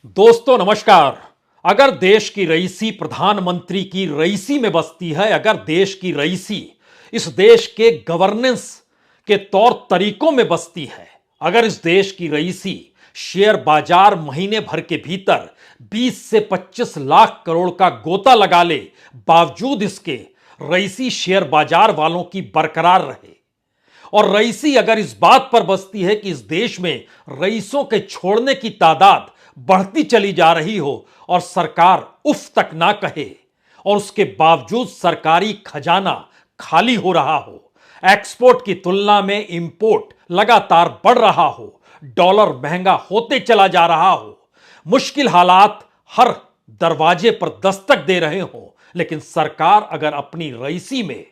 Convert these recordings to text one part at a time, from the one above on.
दोस्तों नमस्कार। अगर देश की रईसी प्रधानमंत्री की रईसी में बसती है, अगर देश की रईसी इस देश के गवर्नेंस के तौर तरीकों में बसती है, अगर इस देश की रईसी शेयर बाजार महीने भर के भीतर 20 से 25 लाख करोड़ का गोता लगा ले, बावजूद इसके रईसी शेयर बाजार वालों की बरकरार रहे, और रईसी अगर इस बात पर बसती है कि इस देश में रईसों के छोड़ने की तादाद बढ़ती चली जा रही हो और सरकार उफ तक ना कहे, और उसके बावजूद सरकारी खजाना खाली हो रहा हो, एक्सपोर्ट की तुलना में इंपोर्ट लगातार बढ़ रहा हो, डॉलर महंगा होते चला जा रहा हो, मुश्किल हालात हर दरवाजे पर दस्तक दे रहे हो, लेकिन सरकार अगर अपनी रईसी में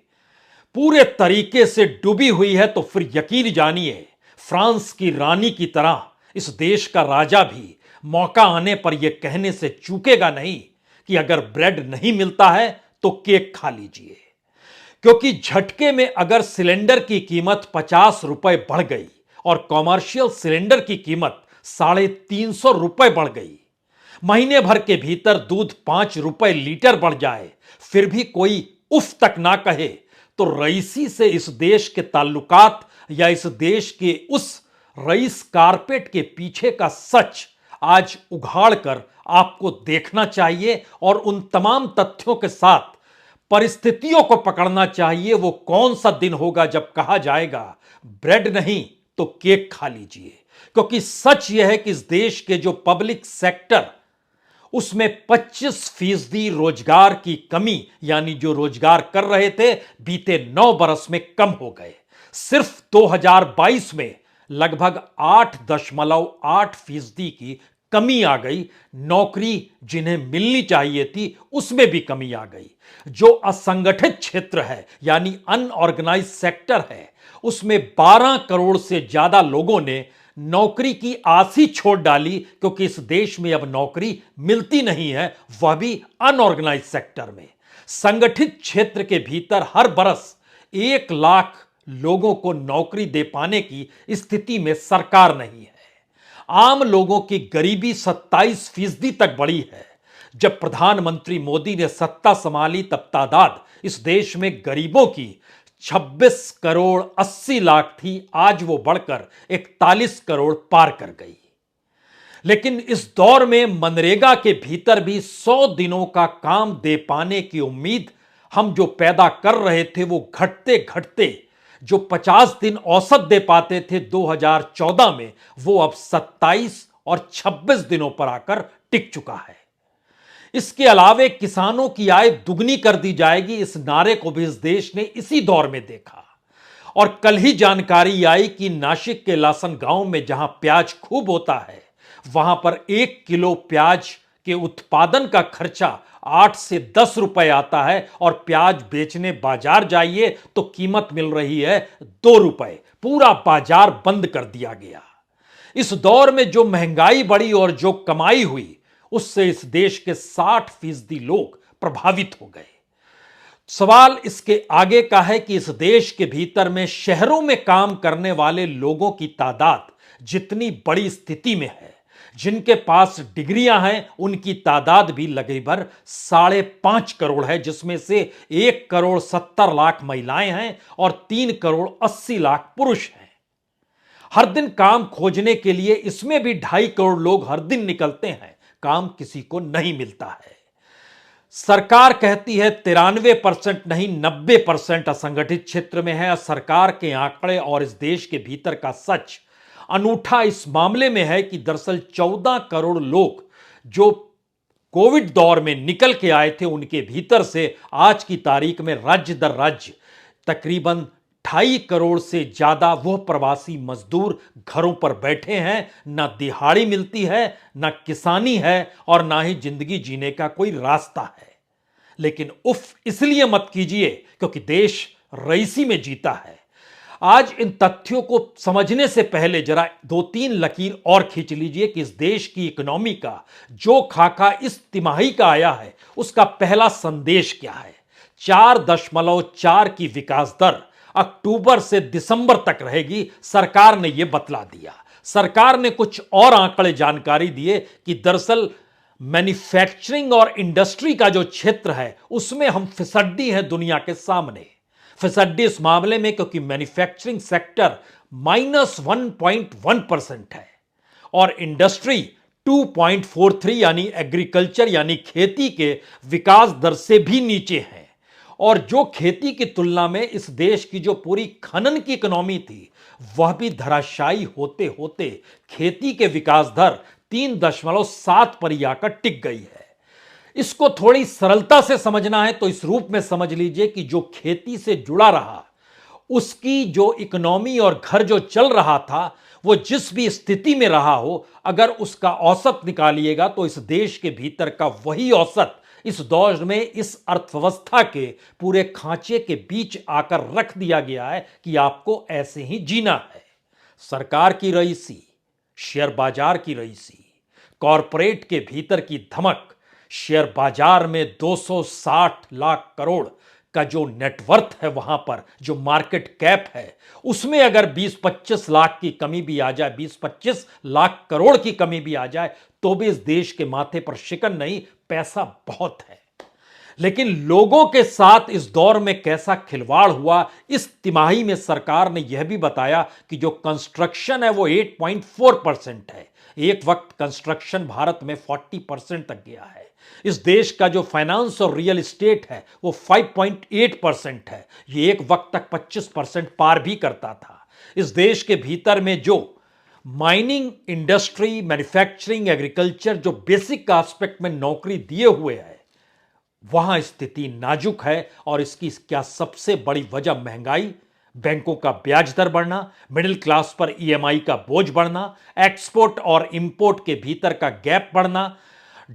पूरे तरीके से डूबी हुई है, तो फिर यकीन जानिए फ्रांस की रानी की तरह इस देश का राजा भी मौका आने पर यह कहने से चूकेगा नहीं कि अगर ब्रेड नहीं मिलता है तो केक खा लीजिए। क्योंकि झटके में अगर सिलेंडर की कीमत 50 रुपए बढ़ गई और कॉमर्शियल सिलेंडर की कीमत 350 रुपए बढ़ गई, महीने भर के भीतर दूध 5 रुपए लीटर बढ़ जाए, फिर भी कोई उफ तक ना कहे, तो रईसी से इस देश के ताल्लुकात या इस देश के उस रईस कारपेट के पीछे का सच आज उघाड़ कर आपको देखना चाहिए और उन तमाम तथ्यों के साथ परिस्थितियों को पकड़ना चाहिए। वो कौन सा दिन होगा जब कहा जाएगा ब्रेड नहीं तो केक खा लीजिए। क्योंकि सच यह है कि इस देश के जो पब्लिक सेक्टर, उसमें 25% रोजगार की कमी, यानी जो रोजगार कर रहे थे बीते 9 बरस में कम हो गए। सिर्फ 2022 में लगभग 8.8% की कमी आ गई। नौकरी जिन्हें मिलनी चाहिए थी उसमें भी कमी आ गई। जो असंगठित क्षेत्र है यानी अनऑर्गेनाइज सेक्टर है, उसमें 12 करोड़ से ज्यादा लोगों ने नौकरी की आस ही छोड़ डाली, क्योंकि इस देश में अब नौकरी मिलती नहीं है, वह भी अनऑर्गेनाइज सेक्टर में। संगठित क्षेत्र के भीतर हर बरस 1 लाख लोगों को नौकरी दे पाने की स्थिति में सरकार नहीं है। आम लोगों की गरीबी 27% तक बढ़ी है। जब प्रधानमंत्री मोदी ने सत्ता संभाली तब तादाद इस देश में गरीबों की 26 करोड़ 80 लाख थी, आज वो बढ़कर 41 करोड़ पार कर गई। लेकिन इस दौर में मनरेगा के भीतर भी 100 दिनों का काम दे पाने की उम्मीद हम जो पैदा कर रहे थे, वो घटते घटते जो 50 दिन औसत दे पाते थे 2014 में, वो अब 27 और 26 दिनों पर आकर टिक चुका है। इसके अलावे किसानों की आय दुगनी कर दी जाएगी, इस नारे को भी इस देश ने इसी दौर में देखा। और कल ही जानकारी आई कि नासिक के लासन गांव में जहां प्याज खूब होता है, वहां पर 1 किलो प्याज के उत्पादन का खर्चा 8 से 10 रुपए आता है, और प्याज बेचने बाजार जाइए तो कीमत मिल रही है 2 रुपए। पूरा बाजार बंद कर दिया गया। इस दौर में जो महंगाई बढ़ी और जो कमाई हुई, उससे इस देश के 60% लोग प्रभावित हो गए। सवाल इसके आगे का है कि इस देश के भीतर में शहरों में काम करने वाले लोगों की तादाद जितनी बड़ी स्थिति में है, जिनके पास डिग्रियां हैं उनकी तादाद भी लगभग 5.5 करोड़ है, जिसमें से 1 करोड़ 70 लाख महिलाएं हैं और 3 करोड़ 80 लाख पुरुष हैं। हर दिन काम खोजने के लिए इसमें भी 2.5 करोड़ लोग हर दिन निकलते हैं, काम किसी को नहीं मिलता है। सरकार कहती है 93% नहीं 90% असंगठित क्षेत्र में है। सरकार के आंकड़े और इस देश के भीतर का सच अनूठा इस मामले में है कि दरअसल 14 करोड़ लोग जो कोविड दौर में निकल के आए थे, उनके भीतर से आज की तारीख में राज्य दर राज्य तकरीबन 2.5 करोड़ से ज्यादा वो प्रवासी मजदूर घरों पर बैठे हैं। ना दिहाड़ी मिलती है, ना किसानी है, और ना ही जिंदगी जीने का कोई रास्ता है। लेकिन उफ इसलिए मत कीजिए क्योंकि देश रईसी में जीता है। आज इन तथ्यों को समझने से पहले जरा 2-3 लकीर और खींच लीजिए कि इस देश की इकोनॉमी का जो खाका इस तिमाही का आया है, उसका पहला संदेश क्या है। 4.4 की विकास दर अक्टूबर से दिसंबर तक रहेगी, सरकार ने यह बतला दिया। सरकार ने कुछ और आंकड़े जानकारी दिए कि दरअसल मैन्युफैक्चरिंग और इंडस्ट्री का जो क्षेत्र है उसमें हम फिसड्डी हैं दुनिया के सामने। फिसड्डी इस मामले में क्योंकि मैन्युफैक्चरिंग सेक्टर -1.1% है और इंडस्ट्री 2.43 यानी एग्रीकल्चर यानी खेती के विकास दर से भी नीचे है। और जो खेती की तुलना में इस देश की जो पूरी खनन की इकोनॉमी थी वह भी धराशायी होते होते खेती के विकास दर 3.7 पर ही आकर टिक गई है। इसको थोड़ी सरलता से समझना है तो इस रूप में समझ लीजिए कि जो खेती से जुड़ा रहा उसकी जो इकोनॉमी और घर जो चल रहा था वो जिस भी स्थिति में रहा हो, अगर उसका औसत निकालिएगा तो इस देश के भीतर का वही औसत इस दौर में इस अर्थव्यवस्था के पूरे खांचे के बीच आकर रख दिया गया है कि आपको ऐसे ही जीना है। सरकार की रईसी, शेयर बाजार की रईसी, कॉरपोरेट के भीतर की धमक, शेयर बाजार में 260 लाख करोड़ का जो नेटवर्थ है, वहां पर जो मार्केट कैप है उसमें अगर 20-25 लाख की कमी भी आ जाए, 20-25 लाख करोड़ की कमी भी आ जाए तो भी इस देश के माथे पर शिकन नहीं, पैसा बहुत है। लेकिन लोगों के साथ इस दौर में कैसा खिलवाड़ हुआ, इस तिमाही में सरकार ने यह भी बताया कि जो कंस्ट्रक्शन है वो 8.4% है। एक वक्त कंस्ट्रक्शन भारत में 40% तक गया है। इस देश का जो फाइनेंस और रियल एस्टेट है वो 5.8% है। ये एक वक्त तक 25% पार भी करता था। इस देश के भीतर में जो माइनिंग इंडस्ट्री, मैन्युफैक्चरिंग, एग्रीकल्चर जो बेसिक एस्पेक्ट में नौकरी दिए हुए है वहां स्थिति नाजुक है। और इसकी क्या सबसे बड़ी वजह महंगाई, बैंकों का ब्याज दर बढ़ना, मिडिल क्लास पर ईएमआई का बोझ बढ़ना, एक्सपोर्ट और इंपोर्ट के भीतर का गैप बढ़ना,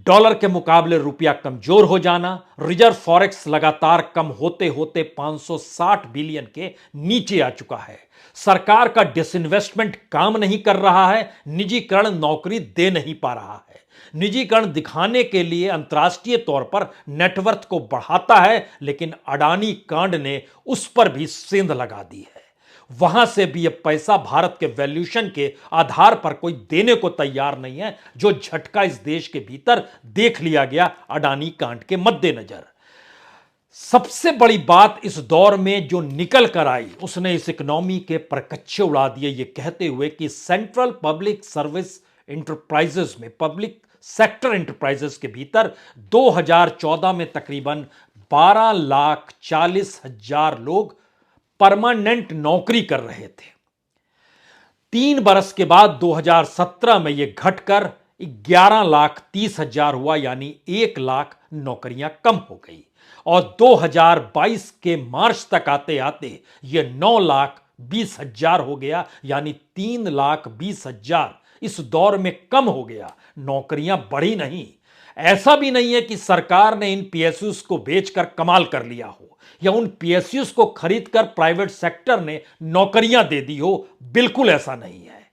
डॉलर के मुकाबले रुपया कमजोर हो जाना, रिजर्व फॉरेक्स लगातार कम होते होते 560 बिलियन के नीचे आ चुका है। सरकार का डिसइन्वेस्टमेंट काम नहीं कर रहा है, निजीकरण नौकरी दे नहीं पा रहा है। निजीकरण दिखाने के लिए अंतर्राष्ट्रीय तौर पर नेटवर्थ को बढ़ाता है, लेकिन अडानी कांड ने उस पर भी सेंध लगा दी है। वहां से भी अब पैसा भारत के वैल्यूएशन के आधार पर कोई देने को तैयार नहीं है, जो झटका इस देश के भीतर देख लिया गया अडानी कांड के मद्देनजर। सबसे बड़ी बात इस दौर में जो निकल कर आई उसने इस इकोनॉमी के परकच्चे उड़ा दिए, ये कहते हुए कि सेंट्रल पब्लिक सर्विस इंटरप्राइजेस में, पब्लिक सेक्टर इंटरप्राइजेस के भीतर 2014 में तकरीबन 12,40,000 लोग परमानेंट नौकरी कर रहे थे। 3 बरस के बाद 2017 में यह घटकर 11,30,000 हुआ, यानी 1 लाख नौकरियां कम हो गई। और 2022 के मार्च तक आते आते यह 9,20,000 हो गया, यानी 3,20,000 इस दौर में कम हो गया। नौकरियां बढ़ी नहीं। ऐसा भी नहीं है कि सरकार ने इन पीएसयूज को बेचकर कमाल कर लिया हो या उन पीएसयूज को खरीदकर प्राइवेट सेक्टर ने नौकरियां दे दी हो, बिल्कुल ऐसा नहीं है।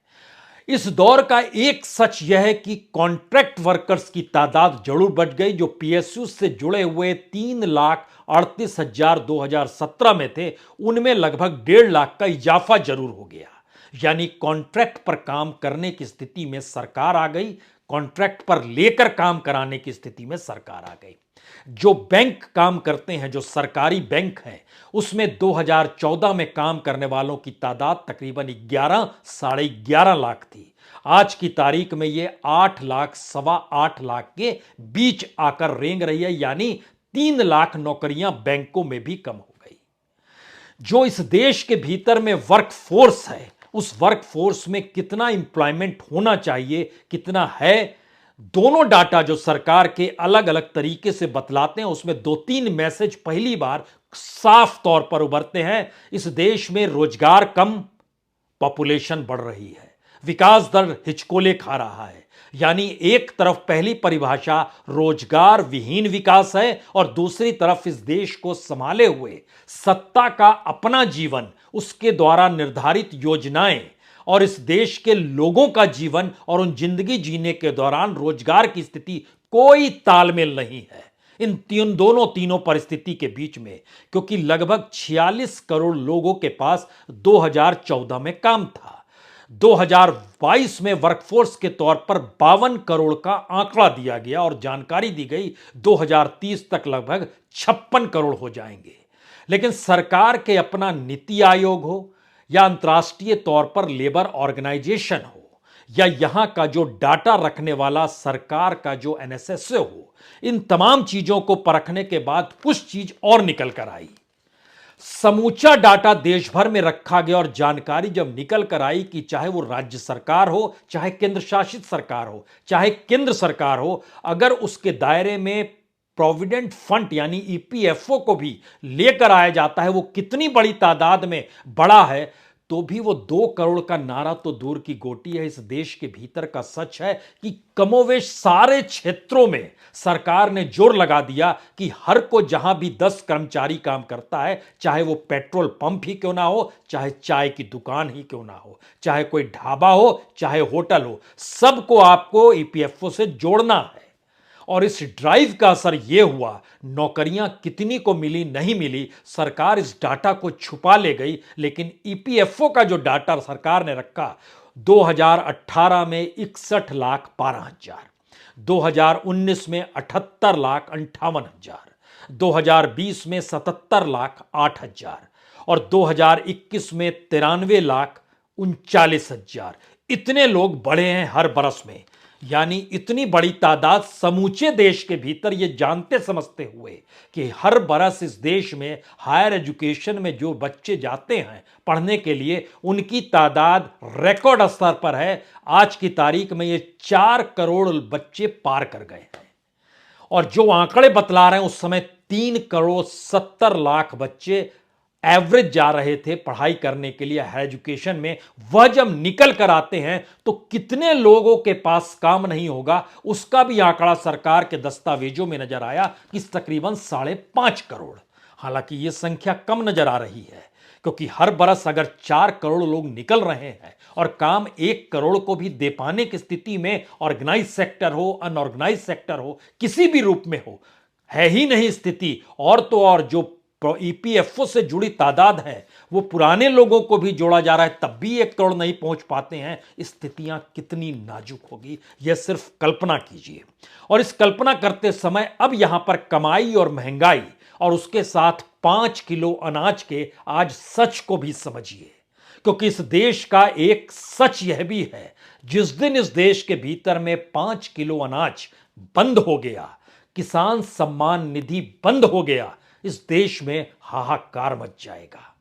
इस दौर का एक सच यह है कि कॉन्ट्रैक्ट वर्कर्स की तादाद जरूर बढ़ गई। जो पीएसयू से जुड़े हुए 3,38,000 2017 में थे, उनमें लगभग 1.5 लाख का इजाफा जरूर हो गया। यानी कॉन्ट्रैक्ट पर काम करने की स्थिति में सरकार आ गई, कॉन्ट्रैक्ट पर लेकर काम कराने की स्थिति में सरकार आ गई। जो बैंक काम करते हैं, जो सरकारी बैंक हैं, उसमें 2014 में काम करने वालों की तादाद तकरीबन 11 साढ़े 11 लाख थी। आज की तारीख में ये 8 लाख सवा 8 लाख के बीच आकर रेंग रही है, यानी 3 लाख नौकरियां बैंकों में भी कम हो गई। जो इस देश के भीतर में वर्क फोर्स है, उस वर्क फोर्स में कितना एम्प्लॉयमेंट होना चाहिए, कितना है, दोनों डाटा जो सरकार के अलग अलग तरीके से बतलाते हैं, उसमें 2-3 मैसेज पहली बार साफ तौर पर उभरते हैं। इस देश में रोजगार कम, पॉपुलेशन बढ़ रही है, विकास दर हिचकोले खा रहा है। यानी एक तरफ पहली परिभाषा रोजगार विहीन विकास है और दूसरी तरफ इस देश को संभाले हुए सत्ता का अपना जीवन, उसके द्वारा निर्धारित योजनाएं और इस देश के लोगों का जीवन और उन जिंदगी जीने के दौरान रोजगार की स्थिति कोई तालमेल नहीं है इन तीनों परिस्थिति के बीच में। क्योंकि लगभग 46 करोड़ लोगों के पास 2014 में काम था, 2022 में वर्कफोर्स के तौर पर 52 करोड़ का आंकड़ा दिया गया और जानकारी दी गई 2030 तक लगभग 56 करोड़ हो जाएंगे। लेकिन सरकार के अपना नीति आयोग हो या अंतर्राष्ट्रीय तौर पर लेबर ऑर्गेनाइजेशन हो या यहां का जो डाटा रखने वाला सरकार का जो एनएसएसए हो, इन तमाम चीजों को परखने के बाद कुछ चीज और निकल कर आई। समूचा डाटा देश भर में रखा गया और जानकारी जब निकल कर आई कि चाहे वो राज्य सरकार हो, चाहे केंद्र शासित सरकार हो, चाहे केंद्र सरकार हो, अगर उसके दायरे में प्रोविडेंट फंड यानी ईपीएफओ को भी लेकर आया जाता है, वो कितनी बड़ी तादाद में बड़ा है, तो भी वो 2 करोड़ का नारा तो दूर की गोटी है। इस देश के भीतर का सच है कि कमोवेश सारे क्षेत्रों में सरकार ने जोर लगा दिया कि हर को जहां भी 10 कर्मचारी काम करता है, चाहे वो पेट्रोल पंप ही क्यों ना हो, चाहे चाय की दुकान ही क्यों ना हो, चाहे कोई ढाबा हो, चाहे होटल हो, सबको आपको ईपीएफओ से जोड़ना है। और इस ड्राइव का असर यह हुआ, नौकरियां कितनी को मिली नहीं मिली, सरकार इस डाटा को छुपा ले गई। लेकिन ईपीएफओ का जो डाटा सरकार ने रखा, 2018 में 61,12,000, 2019 में 78,58,000, 2020 में 77,08,000 और 2021 में 93,39,000। इतने लोग बढ़े हैं हर बरस में। यानी इतनी बड़ी तादाद समूचे देश के भीतर, ये जानते समझते हुए कि हर बरस इस देश में हायर एजुकेशन में जो बच्चे जाते हैं पढ़ने के लिए, उनकी तादाद रिकॉर्ड स्तर पर है। आज की तारीख में ये 4 करोड़ बच्चे पार कर गए हैं और जो आंकड़े बतला रहे हैं उस समय 3 करोड़ 70 लाख बच्चे एवरेज जा रहे थे पढ़ाई करने के लिए हायर एजुकेशन में। वह जब निकल कर आते हैं तो कितने लोगों के पास काम नहीं होगा, उसका भी आंकड़ा सरकार के दस्तावेजों में नजर आया कि तकरीबन 5.5 करोड़। हालांकि यह संख्या कम नजर आ रही है, क्योंकि हर बरस अगर 4 करोड़ लोग निकल रहे हैं और काम 1 करोड़ को भी दे पाने की स्थिति में, ऑर्गेनाइज सेक्टर हो, अनऑर्गेनाइज सेक्टर हो, किसी भी रूप में हो, है ही नहीं स्थिति। और तो और जो ईपीएफओ से जुड़ी तादाद है वो पुराने लोगों को भी जोड़ा जा रहा है, तब भी 1 करोड़ नहीं पहुंच पाते हैं। स्थितियां कितनी नाजुक होगी, यह सिर्फ कल्पना कीजिए। और इस कल्पना करते समय अब यहां पर कमाई और महंगाई और उसके साथ 5 किलो अनाज के आज सच को भी समझिए, क्योंकि इस देश का एक सच यह भी है, जिस दिन इस देश के भीतर में 5 किलो अनाज बंद हो गया, किसान सम्मान निधि बंद हो गया, इस देश में हाहाकार मच जाएगा।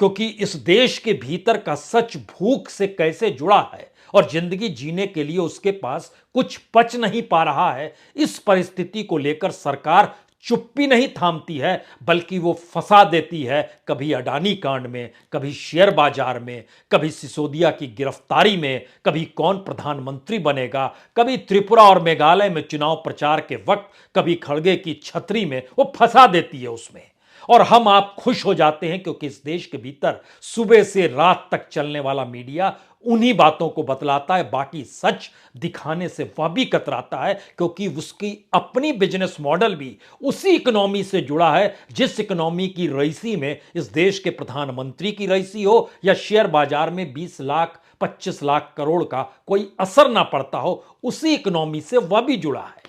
क्योंकि इस देश के भीतर का सच भूख से कैसे जुड़ा है और जिंदगी जीने के लिए उसके पास कुछ पच नहीं पा रहा है, इस परिस्थिति को लेकर सरकार चुप्पी नहीं थामती है, बल्कि वो फंसा देती है, कभी अडानी कांड में, कभी शेयर बाजार में, कभी सिसोदिया की गिरफ्तारी में, कभी कौन प्रधानमंत्री बनेगा, कभी त्रिपुरा और मेघालय में चुनाव प्रचार के वक्त, कभी खड़गे की छतरी में, वो फंसा देती है उसमें। और हम आप खुश हो जाते हैं क्योंकि इस देश के भीतर सुबह से रात तक चलने वाला मीडिया उन्हीं बातों को बतलाता है, बाकी सच दिखाने से वह भी कतराता है, क्योंकि उसकी अपनी बिजनेस मॉडल भी उसी इकोनॉमी से जुड़ा है जिस इकोनॉमी की रईसी में इस देश के प्रधानमंत्री की रईसी हो या शेयर बाजार में 20 लाख 25 लाख करोड़ का कोई असर ना पड़ता हो, उसी इकोनॉमी से वह भी जुड़ा है।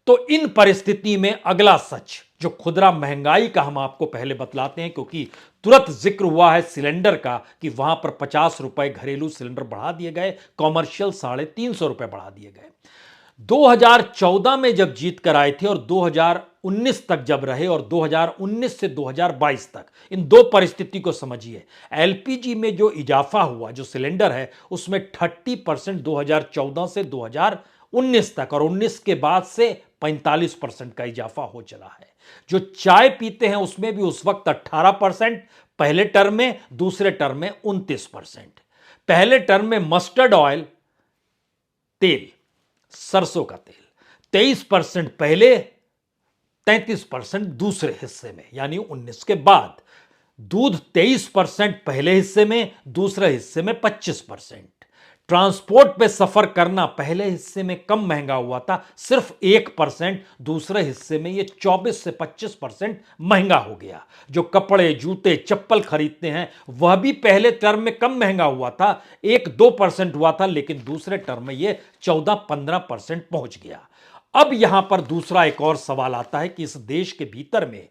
तो इन परिस्थिति में अगला सच जो खुदरा महंगाई का हम आपको पहले बतलाते हैं, क्योंकि तुरंत जिक्र हुआ है सिलेंडर का कि वहां पर 50 रुपए घरेलू सिलेंडर बढ़ा दिए गए, कॉमर्शियल 350 रुपए बढ़ा दिए गए। 2014 में जब जीत कर आए थे और 2019 तक जब रहे और 2019 से 2022 तक, इन दो परिस्थिति को समझिए। एलपीजी में जो इजाफा हुआ, जो सिलेंडर है उसमें 30% 2014 से 2019 तक और 19 के बाद से 45% का इजाफा हो चला है। जो चाय पीते हैं उसमें भी उस वक्त 18% पहले टर्म में, दूसरे टर्म में 29%। पहले टर्म में मस्टर्ड ऑयल, तेल, सरसों का तेल 23% पहले, 33% दूसरे हिस्से में, यानी 19 के बाद। दूध 23% पहले हिस्से में, दूसरे हिस्से में 25%। ट्रांसपोर्ट पे सफर करना पहले हिस्से में कम महंगा हुआ था, सिर्फ 1%, दूसरे हिस्से में ये 24 से 25% महंगा हो गया। जो कपड़े, जूते, चप्पल खरीदते हैं वह भी पहले टर्म में कम महंगा हुआ था, 1-2% हुआ था, लेकिन दूसरे टर्म में ये 14-15% पहुंच गया। अब यहां पर दूसरा एक और सवाल आता है कि इस देश के भीतर में,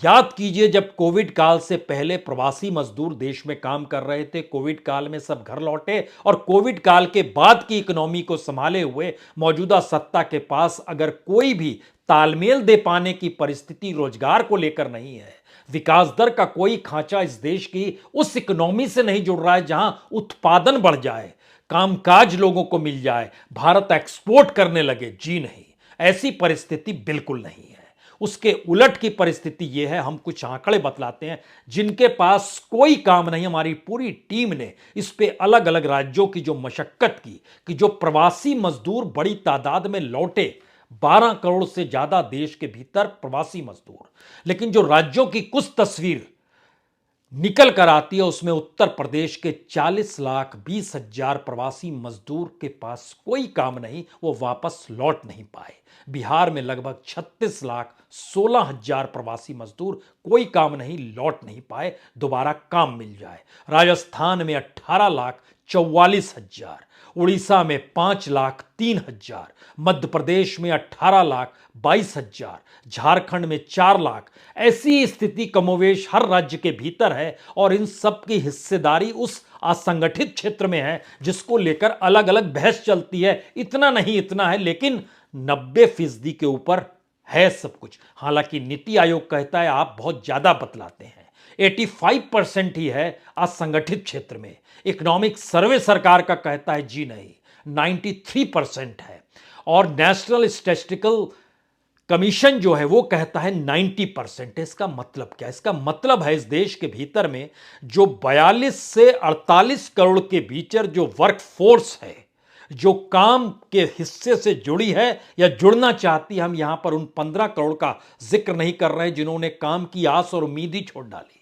याद कीजिए जब कोविड काल से पहले प्रवासी मजदूर देश में काम कर रहे थे, कोविड काल में सब घर लौटे, और कोविड काल के बाद की इकोनॉमी को संभाले हुए मौजूदा सत्ता के पास अगर कोई भी तालमेल दे पाने की परिस्थिति रोजगार को लेकर नहीं है, विकास दर का कोई खांचा इस देश की उस इकोनॉमी से नहीं जुड़ रहा है जहां उत्पादन बढ़ जाए, कामकाज लोगों को मिल जाए, भारत एक्सपोर्ट करने लगे, जी नहीं, ऐसी परिस्थिति बिल्कुल नहीं है। उसके उलट की परिस्थिति यह है, हम कुछ आंकड़े बतलाते हैं जिनके पास कोई काम नहीं। हमारी पूरी टीम ने इस पे अलग अलग राज्यों की जो मशक्कत की कि जो प्रवासी मजदूर बड़ी तादाद में लौटे, 12 करोड़ से ज्यादा देश के भीतर प्रवासी मजदूर, लेकिन जो राज्यों की कुछ तस्वीर निकल कर आती है उसमें उत्तर प्रदेश के 40,20,000 प्रवासी मजदूर के पास कोई काम नहीं, वो वापस लौट नहीं पाए। बिहार में लगभग 36,16,000 प्रवासी मजदूर कोई काम नहीं, लौट नहीं पाए, दोबारा काम मिल जाए। राजस्थान में 18,44,000, उड़ीसा में 5,03,000, मध्य प्रदेश में 18,22,000, झारखंड में 4 लाख। ऐसी स्थिति कमोवेश हर राज्य के भीतर है और इन सब की हिस्सेदारी उस असंगठित क्षेत्र में है जिसको लेकर अलग अलग बहस चलती है। इतना नहीं, इतना है, लेकिन 90% के ऊपर है सब कुछ। हालांकि नीति आयोग कहता है आप बहुत ज्यादा बतलाते हैं, 85% ही है असंगठित क्षेत्र में। इकोनॉमिक सर्वे सरकार का कहता है जी नहीं, 93% है। और नेशनल स्टैटिस्टिकल कमीशन जो है वो कहता है 90%। इसका मतलब क्या? इसका मतलब है इस देश के भीतर में जो 42 से 48 करोड़ के भीतर जो वर्क फोर्स है, जो काम के हिस्से से जुड़ी है या जुड़ना चाहती है, हम यहां पर उन 15 करोड़ का जिक्र नहीं कर रहे हैं जिन्होंने काम की आस और उम्मीद ही छोड़ डाली।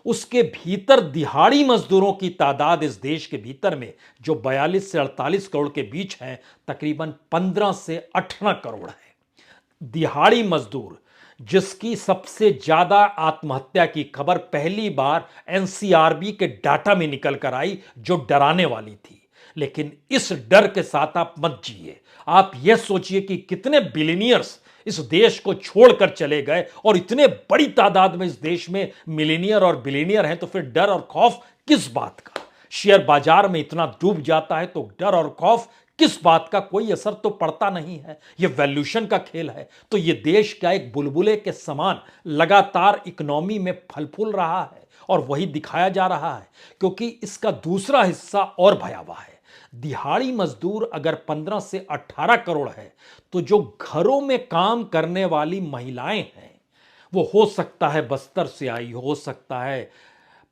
उसके भीतर दिहाड़ी मजदूरों की तादाद इस देश के भीतर में जो 42 से 48 करोड़ के बीच है, तकरीबन 15 से 18 करोड़ है। दिहाड़ी मजदूर जिसकी सबसे ज्यादा आत्महत्या की खबर पहली बार एनसीआरबी के डाटा में निकल कर आई, जो डराने वाली थी। लेकिन इस डर के साथ आप मत जिए। आप यह सोचिए कि कितने बिलियनियर्स इस देश को छोड़कर चले गए, और इतने बड़ी तादाद में इस देश में मिलीनियर और बिलियनियर हैं, तो फिर डर और खौफ किस बात का? शेयर बाजार में इतना डूब जाता है तो डर और खौफ किस बात का? कोई असर तो पड़ता नहीं है। यह वैल्यूएशन का खेल है। तो यह देश क्या एक बुलबुले के समान लगातार इकोनॉमी में फल फूल रहा है, और वही दिखाया जा रहा है, क्योंकि इसका दूसरा हिस्सा और भयावह है। दिहाड़ी मजदूर अगर 15 से 18 करोड़ है, तो जो घरों में काम करने वाली महिलाएं हैं, वो हो सकता है बस्तर से आई हो सकता है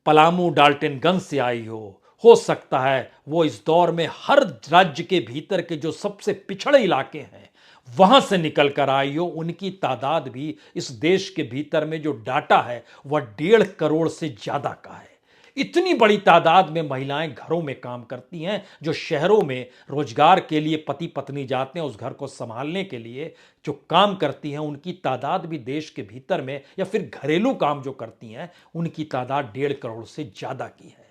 पलामू डाल्टनगंज से आई हो सकता है वो इस दौर में हर राज्य के भीतर के जो सबसे पिछड़े इलाके हैं वहां से निकल कर आई हो। उनकी तादाद भी इस देश के भीतर में जो डाटा है वह 1.5 करोड़ से ज्यादा का है। इतनी बड़ी तादाद में महिलाएं घरों में काम करती हैं। जो शहरों में रोजगार के लिए पति पत्नी जाते हैं, उस घर को संभालने के लिए जो काम करती हैं, उनकी तादाद भी देश के भीतर में, या फिर घरेलू काम जो करती हैं, उनकी तादाद 1.5 करोड़ से ज्यादा की है।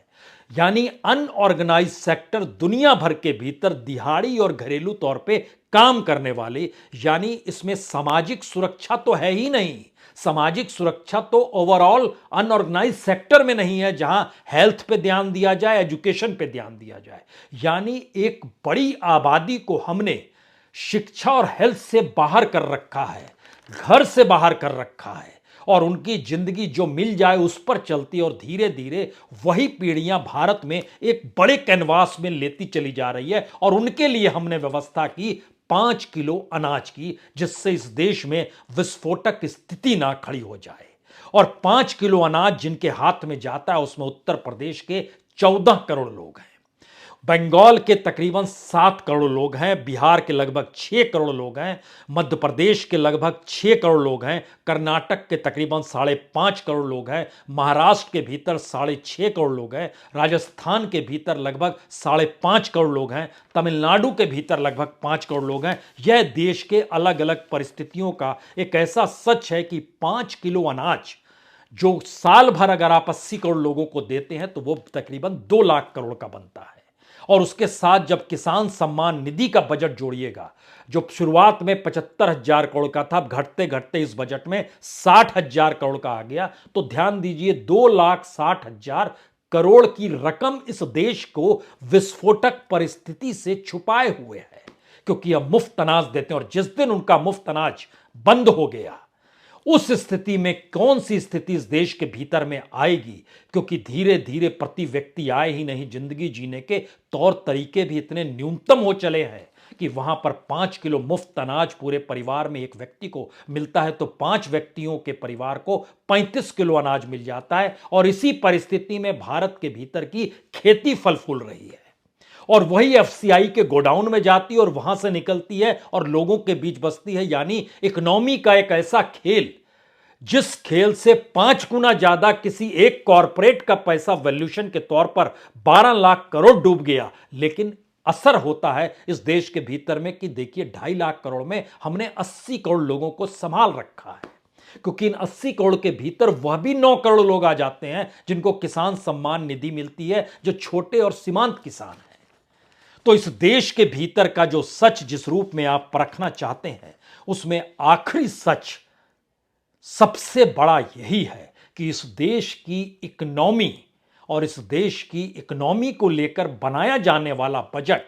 यानी अनऑर्गेनाइज सेक्टर दुनिया भर के भीतर दिहाड़ी और घरेलू तौर पे काम करने वाले, यानी इसमें सामाजिक सुरक्षा तो है ही नहीं। सामाजिक सुरक्षा तो ओवरऑल अनऑर्गेनाइज सेक्टर में नहीं है, जहां हेल्थ पे ध्यान दिया जाए, एजुकेशन पे ध्यान दिया जाए। यानी एक बड़ी आबादी को हमने शिक्षा और हेल्थ से बाहर कर रखा है, घर से बाहर कर रखा है, और उनकी जिंदगी जो मिल जाए उस पर चलती, और धीरे धीरे वही पीढ़ियां भारत में एक बड़े कैनवास में लेती चली जा रही है। और उनके लिए हमने व्यवस्था की 5 किलो अनाज की, जिससे इस देश में विस्फोटक स्थिति ना खड़ी हो जाए। और 5 किलो अनाज जिनके हाथ में जाता है उसमें उत्तर प्रदेश के 14 करोड़ लोग हैं। बंगाल के तकरीबन 7 करोड़ लोग हैं, बिहार के लगभग 6 करोड़ लोग हैं, मध्य प्रदेश के लगभग 6 करोड़ लोग हैं, कर्नाटक के तकरीबन 5.5 करोड़ लोग हैं, महाराष्ट्र के भीतर 6.5 करोड़ लोग हैं, राजस्थान के भीतर लगभग 5.5 करोड़ लोग हैं, तमिलनाडु के भीतर लगभग 5 करोड़ लोग हैं। यह देश के अलग अलग परिस्थितियों का एक ऐसा सच है कि 5 किलो अनाज जो साल भर अगर आप 80 करोड़ लोगों को देते हैं तो वो तकरीबन 2 लाख करोड़ का बनता है। और उसके साथ जब किसान सम्मान निधि का बजट जोड़िएगा, जो शुरुआत में 75,000 करोड़ का था, अब घटते घटते इस बजट में 60,000 करोड़ का आ गया, तो ध्यान दीजिए 2,60,000 करोड़ की रकम इस देश को विस्फोटक परिस्थिति से छुपाए हुए है, क्योंकि अब मुफ्त अनाज देते हैं। और जिस दिन उनका मुफ्त अनाज बंद हो गया, उस स्थिति में कौन सी स्थिति इस देश के भीतर में आएगी, क्योंकि धीरे धीरे प्रति व्यक्ति आए ही नहीं, जिंदगी जीने के तौर तरीके भी इतने न्यूनतम हो चले हैं कि वहां पर 5 किलो मुफ्त अनाज पूरे परिवार में एक व्यक्ति को मिलता है तो 5 व्यक्तियों के परिवार को 35 किलो अनाज मिल जाता है। और इसी परिस्थिति में भारत के भीतर की खेती फल फूल रही है, और वही एफसीआई के गोडाउन में जाती है और वहां से निकलती है और लोगों के बीच बसती है। यानी इकोनॉमी का एक ऐसा खेल, जिस खेल से 5 गुना ज्यादा किसी एक कॉरपोरेट का पैसा वैल्यूएशन के तौर पर 12 लाख करोड़ डूब गया, लेकिन असर होता है इस देश के भीतर में कि देखिए 2.5 लाख करोड़ में हमने 80 करोड़ लोगों को संभाल रखा है। क्योंकि इन 80 करोड़ के भीतर वह भी 9 करोड़ लोग आ जाते हैं जिनको किसान सम्मान निधि मिलती है, जो छोटे और सीमांत किसान हैं। तो इस देश के भीतर का जो सच जिस रूप में आप परखना चाहते हैं, उसमें आखिरी सच सबसे बड़ा यही है कि इस देश की इकोनॉमी और इस देश की इकोनॉमी को लेकर बनाया जाने वाला बजट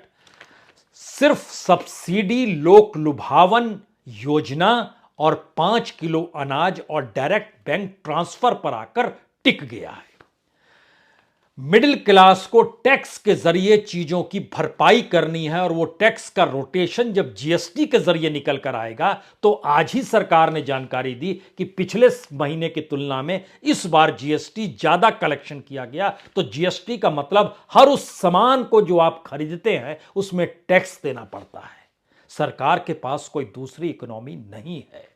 सिर्फ सब्सिडी, लोक लुभावन योजना और 5 किलो अनाज और डायरेक्ट बैंक ट्रांसफर पर आकर टिक गया है। मिडिल क्लास को टैक्स के जरिए चीजों की भरपाई करनी है, और वो टैक्स का रोटेशन जब जीएसटी के जरिए निकल कर आएगा, तो आज ही सरकार ने जानकारी दी कि पिछले महीने की तुलना में इस बार जीएसटी ज्यादा कलेक्शन किया गया। तो जीएसटी का मतलब हर उस सामान को जो आप खरीदते हैं उसमें टैक्स देना पड़ता है। सरकार के पास कोई दूसरी इकोनॉमी नहीं है,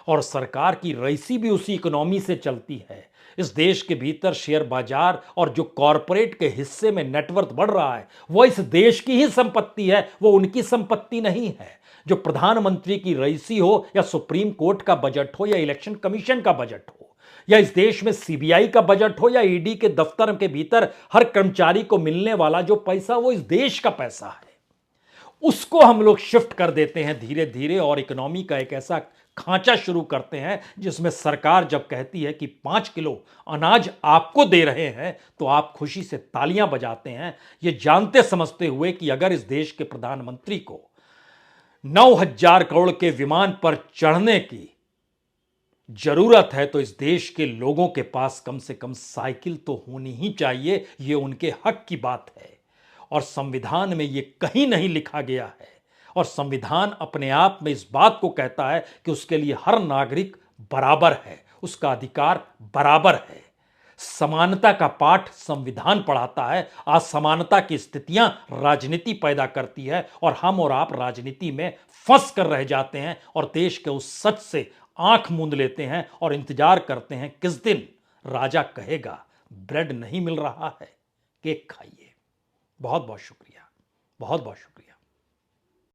और सरकार की रईसी भी उसी इकोनॉमी से चलती है। इस देश के भीतर शेयर बाजार और जो कॉरपोरेट के हिस्से में नेटवर्थ बढ़ रहा है, वो इस देश की ही संपत्ति है, वो उनकी संपत्ति नहीं है। जो प्रधानमंत्री की रईसी हो, या सुप्रीम कोर्ट का बजट हो, या इलेक्शन कमीशन का बजट हो, या इस देश में सीबीआई का बजट हो, या ईडी के दफ्तर के भीतर हर कर्मचारी को मिलने वाला जो पैसा, वो इस देश का पैसा है। उसको हम लोग शिफ्ट कर देते हैं धीरे धीरे, और इकोनॉमी का एक ऐसा खांचा शुरू करते हैं जिसमें सरकार जब कहती है कि 5 किलो अनाज आपको दे रहे हैं, तो आप खुशी से तालियां बजाते हैं, ये जानते समझते हुए कि अगर इस देश के प्रधानमंत्री को 9,000 करोड़ के विमान पर चढ़ने की जरूरत है, तो इस देश के लोगों के पास कम से कम साइकिल तो होनी ही चाहिए। ये उनके हक की बात है, और संविधान में ये कहीं नहीं लिखा गया है। और संविधान अपने आप में इस बात को कहता है कि उसके लिए हर नागरिक बराबर है, उसका अधिकार बराबर है। समानता का पाठ संविधान पढ़ाता है। असमानता की स्थितियां राजनीति पैदा करती है, और हम और आप राजनीति में फंस कर रह जाते हैं, और देश के उस सच से आंख मूंद लेते हैं और इंतजार करते हैं किस दिन राजा कहेगा ब्रेड नहीं मिल रहा है, केक खाइए। बहुत बहुत शुक्रिया, बहुत बहुत शुक्रिया।